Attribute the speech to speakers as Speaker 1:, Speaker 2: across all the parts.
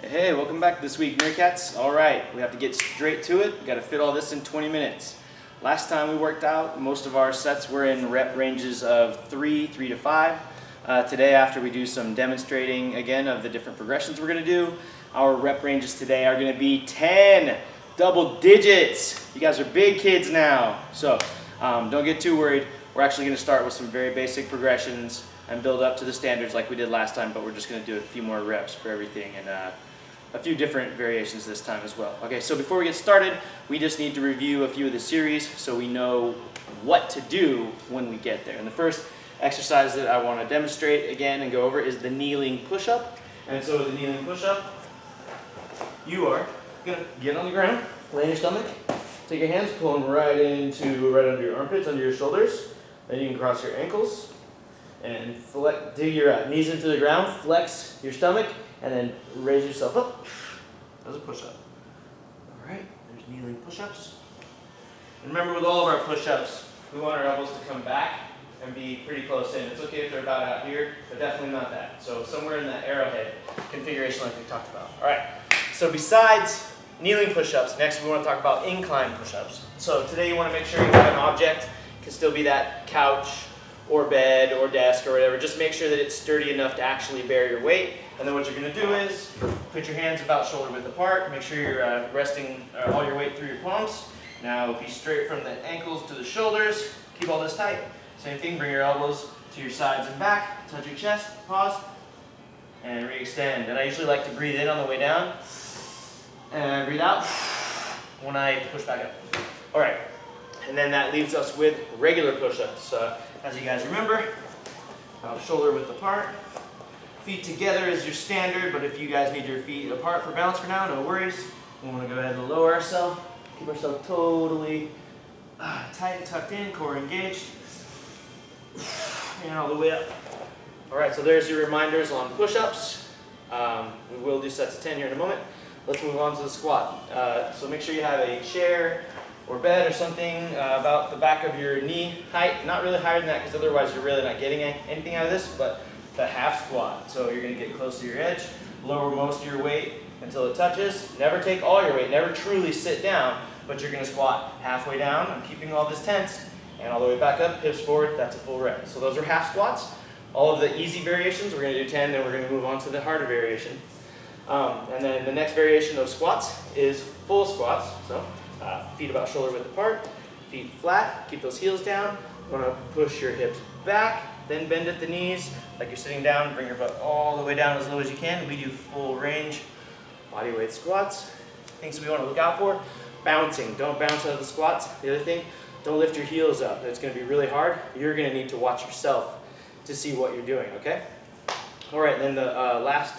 Speaker 1: Hey, welcome back this week, Meerkats. All right, we have to get straight to it. We got to fit all this in 20 minutes. Last time we worked out, most of our sets were in rep ranges of 3 to 5. Today, after we do some demonstrating again of the different progressions we're going to do, our rep ranges today are going to be 10, double digits. You guys are big kids now, so don't get too worried. We're actually going to start with some very basic progressions and build up to the standards like we did last time, but we're just going to do a few more reps for everything and a few different variations this time as well. Okay, so before we get started, we just need to review a few of the series so we know what to do when we get there. And the first exercise that I want to demonstrate again and go over is the kneeling push-up. And so with the kneeling push-up, you are going to get on the ground, lay on your stomach, take your hands, pull them right under your armpits, under your shoulders. Then you can cross your ankles and dig your knees into the ground, flex your stomach, and then raise yourself up. That's a push-up. All right, there's kneeling push-ups. And remember, with all of our push-ups, we want our elbows to come back and be pretty close in. It's okay if they're about out here, but definitely not that. So somewhere in that arrowhead configuration like we talked about. All right, so besides kneeling push-ups, next we want to talk about incline push-ups. So today you want to make sure you have an object. It can still be that couch or bed or desk or whatever. Just make sure that it's sturdy enough to actually bear your weight. And then what you're going to do is put your hands about shoulder width apart. Make sure you're resting all your weight through your palms. Now be straight from the ankles to the shoulders. Keep all this tight. Same thing, bring your elbows to your sides and back. Touch your chest, pause, and re-extend. And I usually like to breathe in on the way down and breathe out when I push back up. All right, and then that leaves us with regular push-ups. As you guys remember, shoulder width apart. Feet together is your standard, but if you guys need your feet apart for balance for now, no worries. We want to go ahead and lower ourselves, keep ourselves totally tight and tucked in, core engaged, and all the way up. All right, so there's your reminders on push-ups. We will do sets of 10 here in a moment. Let's move on to the squat. So make sure you have a chair or bed or something about the back of your knee height. Not really higher than that, because otherwise you're really not getting anything out of this, but the half squat. So you're going to get close to your edge, lower most of your weight until it touches. Never take all your weight, never truly sit down, but you're going to squat halfway down. I'm keeping all this tensed, and all the way back up, hips forward. That's a full rep. So those are half squats. All of the easy variations, we're going to do 10, then we're going to move on to the harder variation. And then the next variation of squats is full squats. So feet about shoulder width apart, feet flat, keep those heels down. You want to push your hips back, then bend at the knees like you're sitting down. Bring your butt all the way down as low as you can. We do full range body weight squats. Things we want to look out for: bouncing. Don't bounce out of the squats. The other thing, don't lift your heels up. It's going to be really hard. You're going to need to watch yourself to see what you're doing, okay? All right, then the last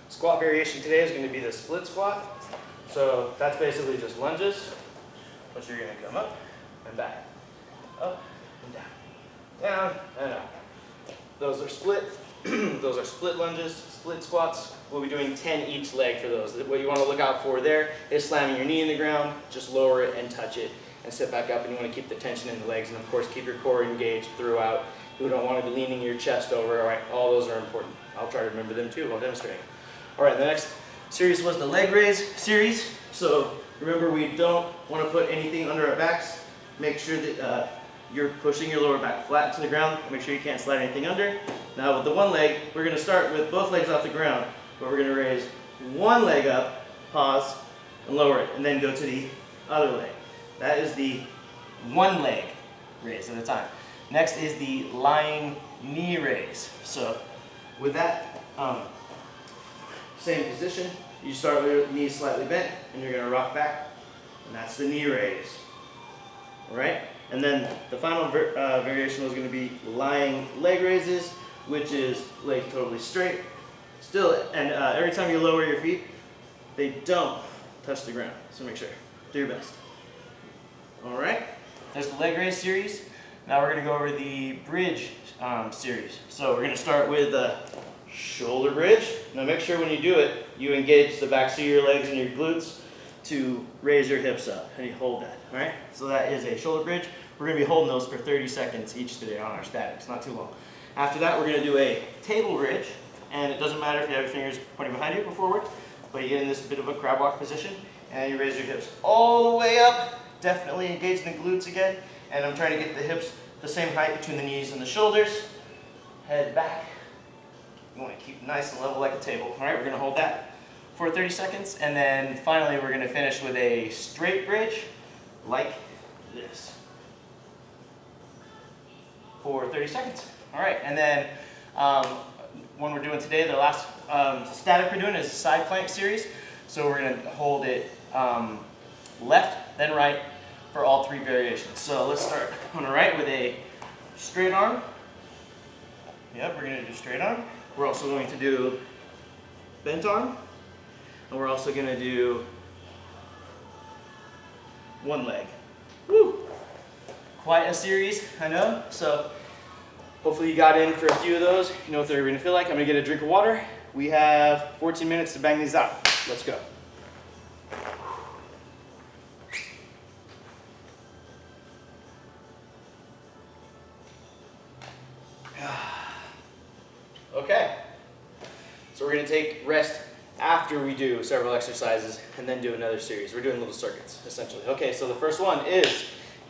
Speaker 1: squat variation today is going to be the split squat. So that's basically just lunges, but you're going to come up and back, up and down, down and up. Those are split. Those are split lunges, split squats. We'll be doing 10 each leg for those. What you want to look out for there is slamming your knee in the ground. Just lower it and touch it and sit back up, and you want to keep the tension in the legs, and of course keep your core engaged throughout. You don't want to be leaning your chest over. All right, all those are important. I'll try to remember them too while demonstrating. All right, the next series was the leg raise series. So remember, we don't want to put anything under our backs. Make sure that you're pushing your lower back flat to the ground. Make sure you can't slide anything under. Now with the one leg, we're going to start with both legs off the ground, but we're going to raise one leg up, pause, and lower it, and then go to the other leg. That is the one leg raise at a time. Next is the lying knee raise. So with that same position, you start with your knees slightly bent, and you're going to rock back, and that's the knee raise. All right? And then the final variation was going to be lying leg raises, which is legs totally straight. Still, and every time you lower your feet, they don't touch the ground. So make sure. Do your best. All right? There's the leg raise series. Now we're going to go over the bridge series. So we're going to start with the shoulder bridge. Now make sure when you do it, you engage the backs of your legs and your glutes to raise your hips up, and you hold that. All right? So that is a shoulder bridge. We're going to be holding those for 30 seconds each today on our statics, not too long. After that, we're going to do a table bridge, and it doesn't matter if you have your fingers pointing behind you or forward. but you get in this bit of a crab walk position, and you raise your hips all the way up, definitely engaging the glutes again, and I'm trying to get the hips the same height between the knees and the shoulders, head back. You want to keep nice and level like a table. All right, we're going to hold that for 30 seconds, and then finally we're going to finish with a straight bridge like this for 30 seconds. All right, and then one we're doing today, the last static we're doing is a side plank series. So we're going to hold it left, then right for all 3 variations. So let's start on the right with a straight arm. Yep, we're going to do straight arm. We're also going to do bent arm. And we're also going to do one leg. Woo! Quite a series, I know. So hopefully you got in for a few of those. You know what they're going to feel like. I'm going to get a drink of water. We have 14 minutes to bang these out. Let's go. Okay. So we're going to take rest after we do several exercises and then do another series. We're doing little circuits, essentially. Okay, so the first one is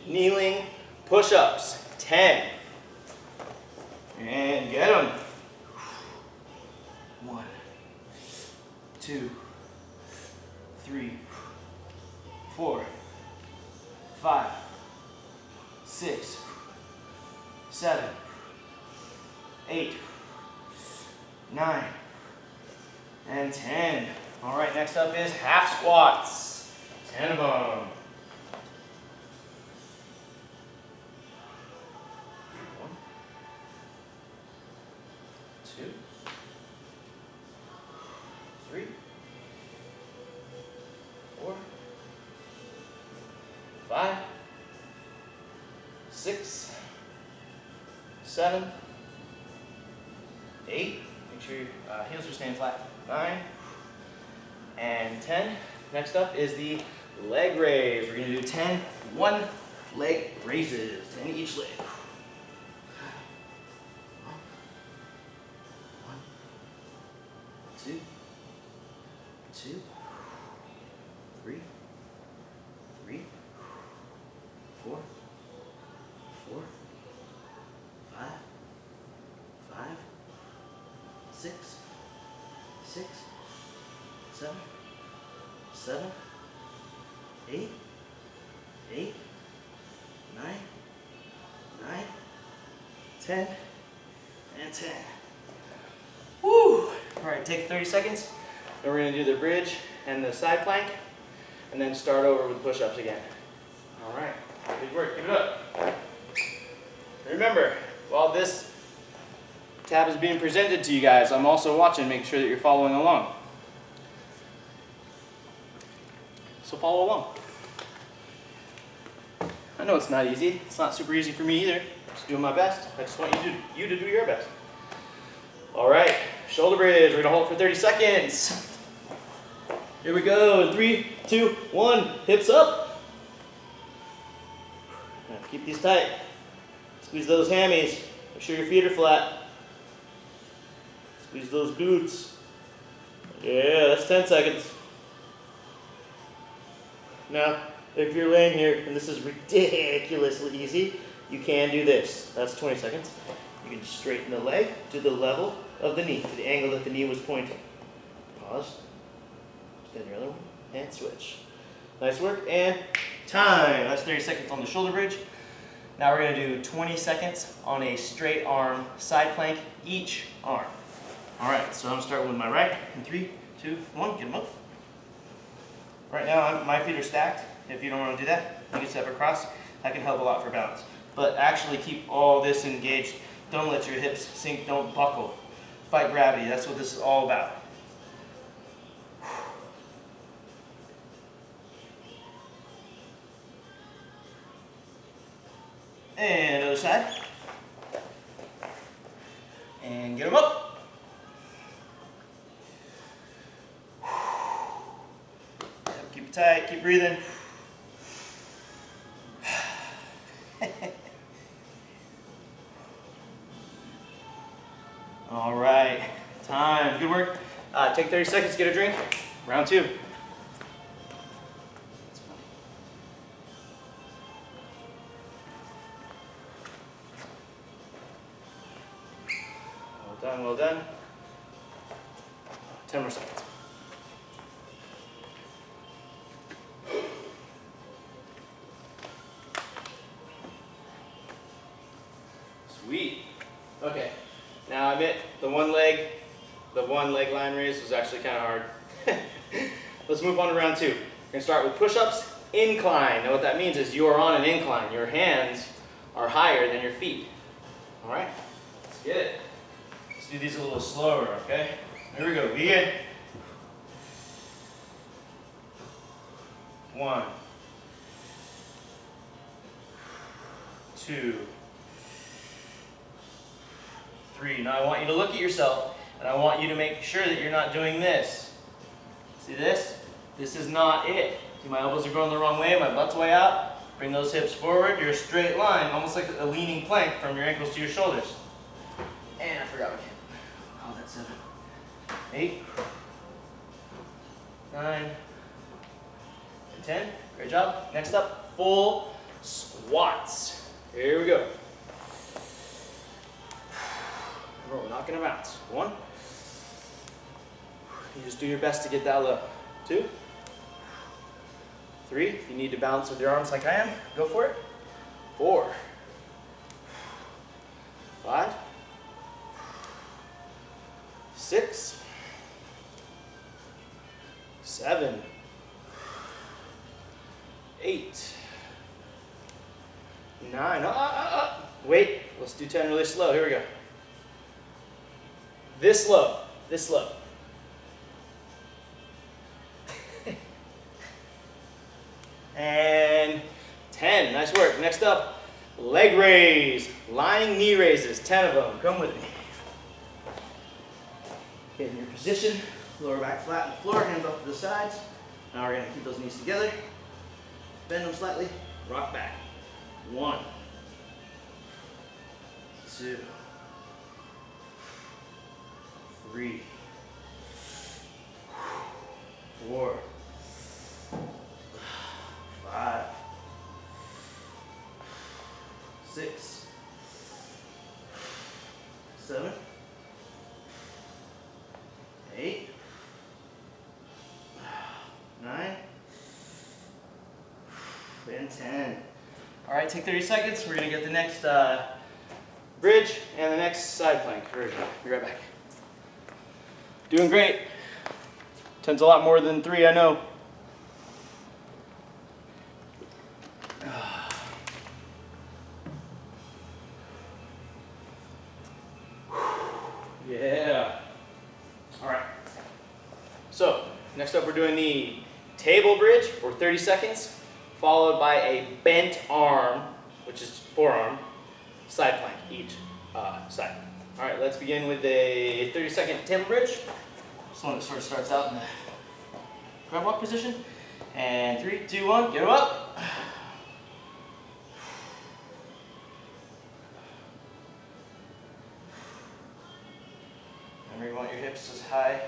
Speaker 1: kneeling push-ups, 10. And get them. 1, 2, 3, 4, 5, 6, 7, 8, 9, and 10. All right, next up is half squats. 10 of them. 1, 2, 3, 4, 5, 6, 7, 8. Make sure your heels are staying flat. 9 and 10. Next up is the leg raise. We're going to do 10 one leg raises, 10 each leg. 1, 2, 2, 3, 3, 4, 4, 5, 5, 6, 6, 7, 7, 8, 8, 9, 9, 10, and 10. Woo! All right, take 30 seconds. Then we're going to do the bridge and the side plank, and then start over with push-ups again. All right, good work. Keep it up. Remember, while this tab is being presented to you guys, I'm also watching, make sure that you're following along. So follow along. I know it's not easy. It's not super easy for me either. Just doing my best. I just want you to do your best. All right, shoulder bridge. We're gonna hold for 30 seconds. Here we go. 3, 2, 1. Hips up. Now keep these tight. Squeeze those hammies. Make sure your feet are flat. Squeeze those glutes. Yeah, that's 10 seconds. Now, if you're laying here and this is ridiculously easy, you can do this. That's 20 seconds. You can straighten the leg to the level of the knee, to the angle that the knee was pointing. Pause. Extend your other one, and switch. Nice work, and time. That's 30 seconds on the shoulder bridge. Now we're going to do 20 seconds on a straight arm side plank, each arm. All right, so I'm starting with my right, in 3, 2, 1, get them up. Right now, my feet are stacked. If you don't want to do that, you can step across. That can help a lot for balance. But actually keep all this engaged. Don't let your hips sink, don't buckle. Fight gravity, that's what this is all about. And other side. And get them up. Keep it tight, keep breathing. All right, time, good work. Take 30 seconds, get a drink. Round 2. Well done, well done. 10 more seconds. Sweet. Okay. Now I admit the one leg line raise was actually kind of hard. Let's move on to round 2. We're gonna start with push-ups, incline. Now what that means is you are on an incline. Your hands are higher than your feet. All right, let's get it. Let's do these a little slower, okay? Here we go, begin. 1, 2, 3. Now I want you to look at yourself and I want you to make sure that you're not doing this. See this? This is not it. See, my elbows are going the wrong way, my butt's way out. Bring those hips forward. You're a straight line, almost like a leaning plank from your ankles to your shoulders. And I forgot what oh, that's 7, 8, 9, and 10. Great job. Next up, full squats. Here we go. Remember, we're not going to bounce. 1. You just do your best to get that low. 2. 3. If you need to balance with your arms like I am, go for it. 4. 5. 6. 7. 8. 9. Wait, let's do 10 really slow. Here we go. This slow. This slow. And 10. Nice work. Next up, leg raise. Lying knee raises. 10 of them. Come with me. Get in your position. Lower back flat on the floor. Hands off to the sides. Now we're going to keep those knees together. Bend them slightly. Rock back. 1. 2. 3. 4. 5. 6. 7. 8. 9. And 10. All right, take 30 seconds. We're going to get the next bridge and the next side plank version. Be right back. Doing great. 10's a lot more than 3, I know. Yeah. All right. So, next up we're doing the table bridge for 30 seconds, followed by a bent arm, which is forearm, side plank, each side. All right, let's begin with a 30-second table bridge. This one sort of starts out in the crab walk position. And 3, 2, 1, get them up. Remember, you want your hips as high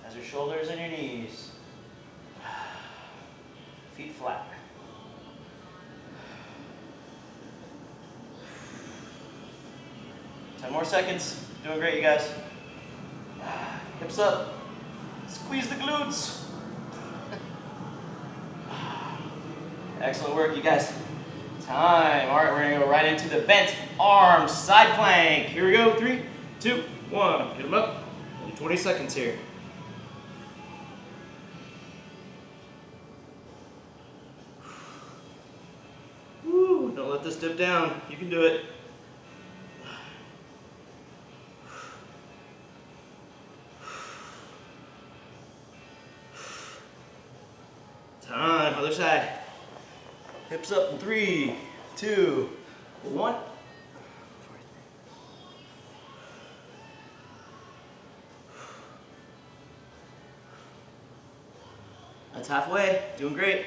Speaker 1: as your shoulders and your knees. Feet flat. Ten more seconds. Doing great, you guys. Hips up. Squeeze the glutes. Excellent work, you guys. Time. All right, we're gonna go right into the bent arm side plank. Here we go. 3, 2, 1. Get them up. Only 20 seconds here. Woo, don't let this dip down. You can do it. Time. Other side. Hips up in 3, 2, 1. That's halfway. Doing great.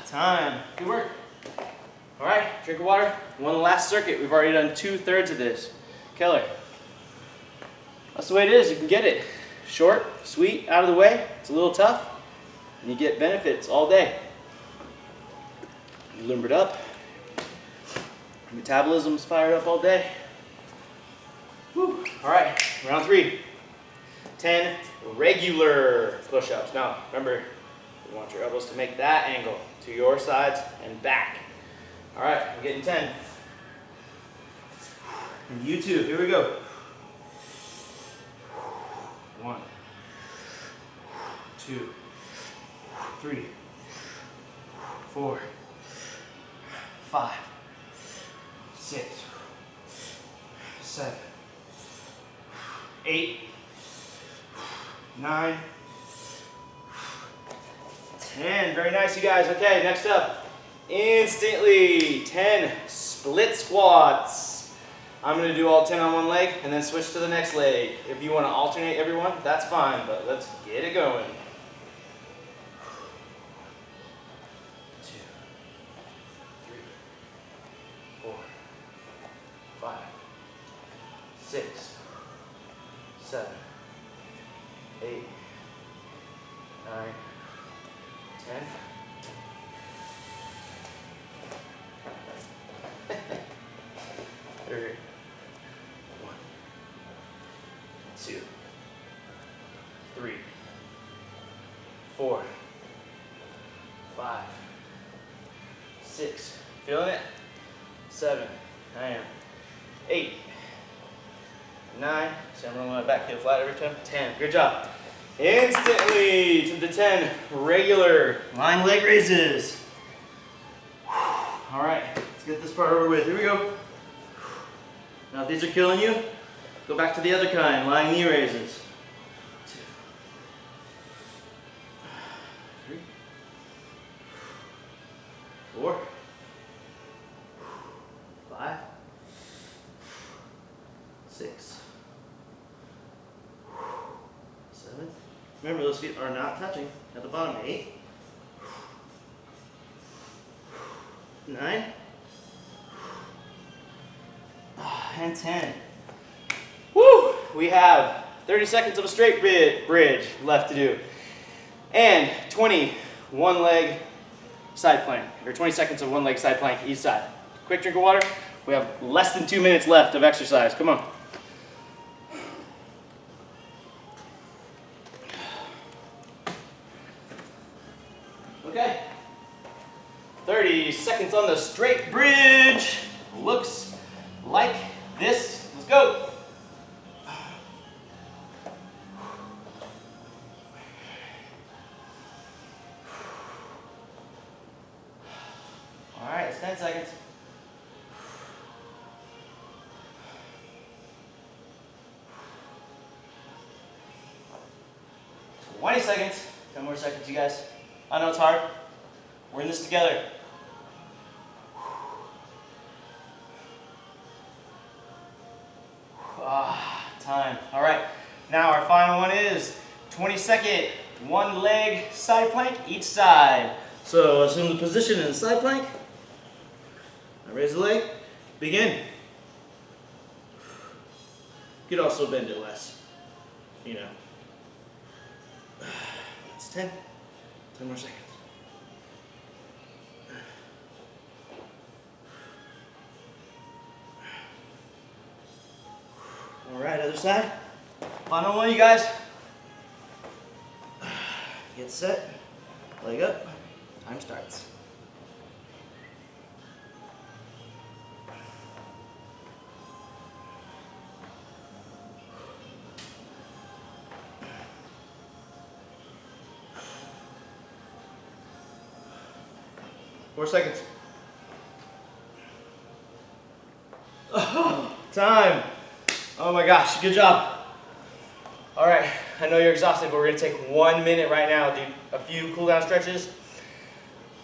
Speaker 1: Time. Good work. All right, drink of water. One last circuit. We've already done 2/3 of this. Keller. That's the way it is. You can get it. Short, sweet, out of the way. It's a little tough, and you get benefits all day. You limbered up. Metabolism's fired up all day. Whew. All right, round 3. 10 regular push-ups. Now, remember, you want your elbows to make that angle to your sides and back. All right, I'm getting 10. And you too, here we go. 1, 2, 3, 4, 5, 6, 7, 8, 9, 10. Very nice, you guys. Okay, next up. Instantly 10 split squats. I'm going to do all 10 on one leg and then switch to the next leg. If you want to alternate everyone, that's fine, but let's get it going. 2, 3, 4, 5, 6, 7, 8, 9, 10. There. 1, 2, 3, 4, 5, 6. Feeling it? 7. I am. 8, 9. So I'm rolling my back heel flat every time. 10. Good job. Instantly to the 10 regular line leg raises. All right, let's get this part over with. Here we go. Now if these are killing you, go back to the other kind, lying knee raises. 2, 3, 4, 5, 6, 7. Remember, those feet are not touching at the bottom. 8, 9, and 10. Woo! We have 30 seconds of a straight bridge left to do. And 20 one leg side plank, or 20 seconds of one leg side plank each side. Quick drink of water. We have less than 2 minutes left of exercise. Come on. Okay. 30 seconds on the straight bridge. Looks like this. Let's go. All right, it's 10 seconds. Twenty seconds. 10 more seconds, you guys. I know it's hard. We're in this together. Time. All right. Now our final one is 20-second one leg side plank each side. So assume the position in the side plank. I raise the leg. Begin. You could also bend it less. You know. It's 10. 10 more seconds. All right, other side. Final one, you guys. Get set. Leg up. Time starts. Four seconds. Oh, time. Oh my gosh, good job. All right, I know you're exhausted, but we're gonna take 1 minute right now, do a few cool down stretches,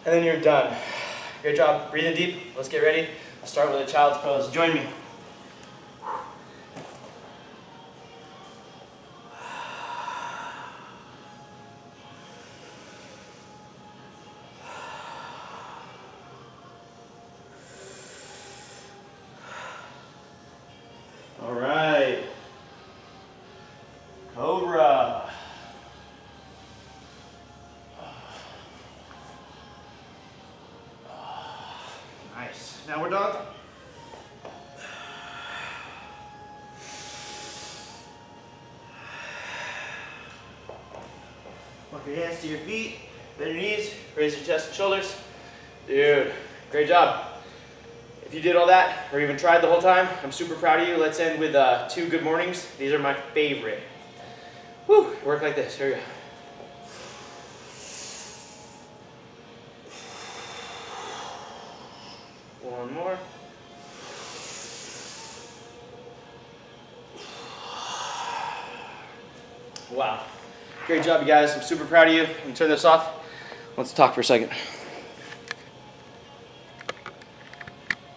Speaker 1: and then you're done. Great job, breathing deep. Let's get ready. I'll start with a child's pose. Join me. Nice. Downward dog. Walk your hands to your feet, bend your knees, raise your chest and shoulders. Dude, great job. If you did all that, or even tried the whole time, I'm super proud of you. Let's end with 2 good mornings. These are my favorite. Whew, work like this, here we go. One more. Wow. Great job, you guys. I'm super proud of you. I'm gonna turn this off. Let's talk for a second.